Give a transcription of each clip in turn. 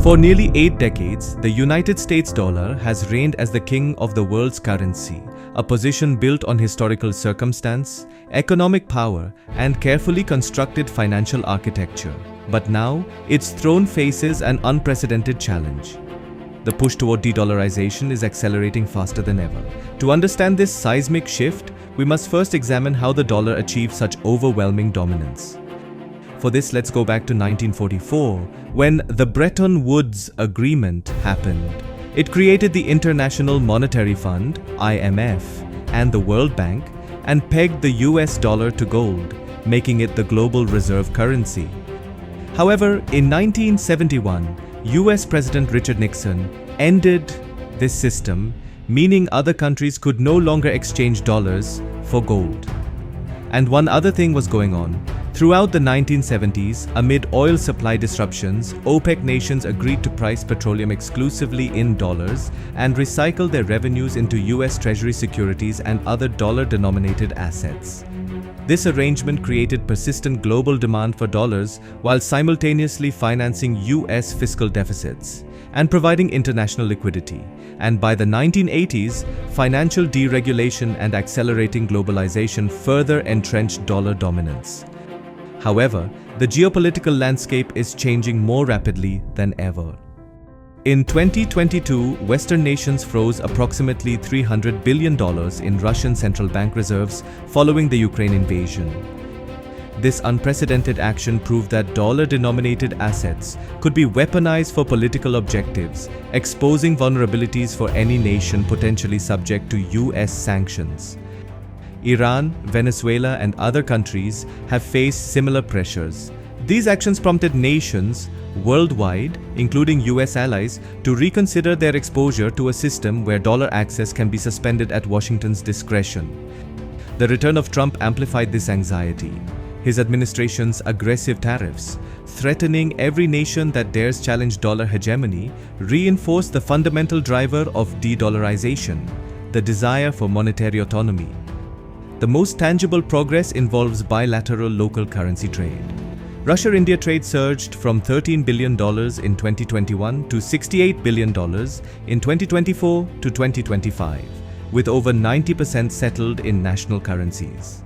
For nearly 8 decades, the United States dollar has reigned as the king of the world's currency, a position built on historical circumstance, economic power, and carefully constructed financial architecture. But now, its throne faces an unprecedented challenge. The push toward de-dollarization is accelerating faster than ever. To understand this seismic shift, we must first examine how the dollar achieved such overwhelming dominance. For this, let's go back to 1944, when the Bretton Woods Agreement happened. It created the International Monetary Fund, IMF, and the World Bank, and pegged the US dollar to gold, making it the global reserve currency. However, in 1971, US President Richard Nixon ended this system, meaning other countries could no longer exchange dollars for gold. And one other thing was going on. Throughout the 1970s, amid oil supply disruptions, OPEC nations agreed to price petroleum exclusively in dollars and recycle their revenues into US Treasury securities and other dollar-denominated assets. This arrangement created persistent global demand for dollars while simultaneously financing US fiscal deficits and providing international liquidity. And by the 1980s, financial deregulation and accelerating globalization further entrenched dollar dominance. However, the geopolitical landscape is changing more rapidly than ever. In 2022, Western nations froze approximately $300 billion in Russian central bank reserves following the Ukraine invasion. This unprecedented action proved that dollar-denominated assets could be weaponized for political objectives, exposing vulnerabilities for any nation potentially subject to US sanctions. Iran, Venezuela, and other countries have faced similar pressures. These actions prompted nations worldwide, including US allies, to reconsider their exposure to a system where dollar access can be suspended at Washington's discretion. The return of Trump amplified this anxiety. His administration's aggressive tariffs, threatening every nation that dares challenge dollar hegemony, reinforced the fundamental driver of de-dollarization, the desire for monetary autonomy. The most tangible progress involves bilateral local currency trade. Russia-India trade surged from $13 billion in 2021 to $68 billion in 2024 to 2025, with over 90% settled in national currencies.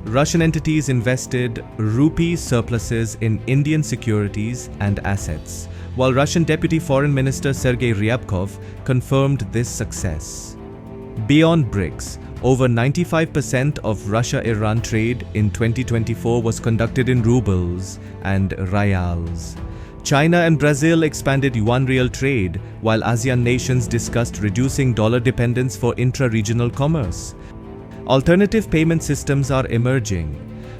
Russian entities invested rupee surpluses in Indian securities and assets, while Russian Deputy Foreign Minister Sergei Ryabkov confirmed this success. Beyond BRICS, over 95% of Russia-Iran trade in 2024 was conducted in rubles and rials. China and Brazil expanded yuan-real trade, while ASEAN nations discussed reducing dollar dependence for intra-regional commerce. Alternative payment systems are emerging.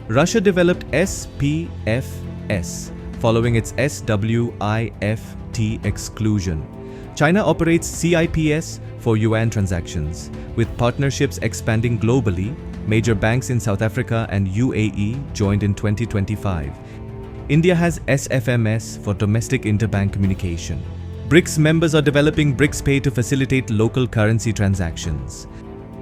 Russia developed SPFS, following its SWIFT exclusion. China operates CIPS for yuan transactions, with partnerships expanding globally. Major banks in South Africa and UAE joined in 2025. India has SFMS for domestic interbank communication. BRICS members are developing BRICS Pay to facilitate local currency transactions.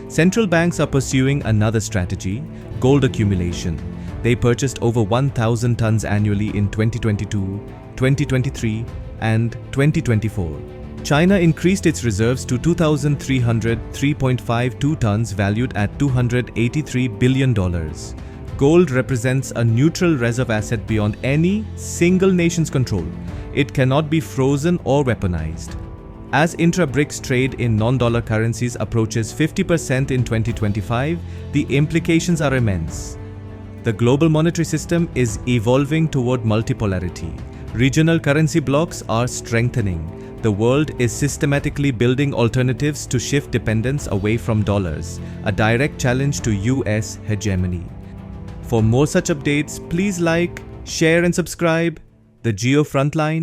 Central banks are pursuing another strategy, gold accumulation. They purchased over 1,000 tons annually in 2022, 2023, and 2024. China increased its reserves to 2,303.52 tons valued at $283 billion. Gold represents a neutral reserve asset beyond any single nation's control. It cannot be frozen or weaponized. As intra-BRICS trade in non-dollar currencies approaches 50% in 2025, the implications are immense. The global monetary system is evolving toward multipolarity. Regional currency blocks are strengthening. The world is systematically building alternatives to shift dependence away from dollars, a direct challenge to US hegemony. For more such updates, please like, share and subscribe the Geofrontline.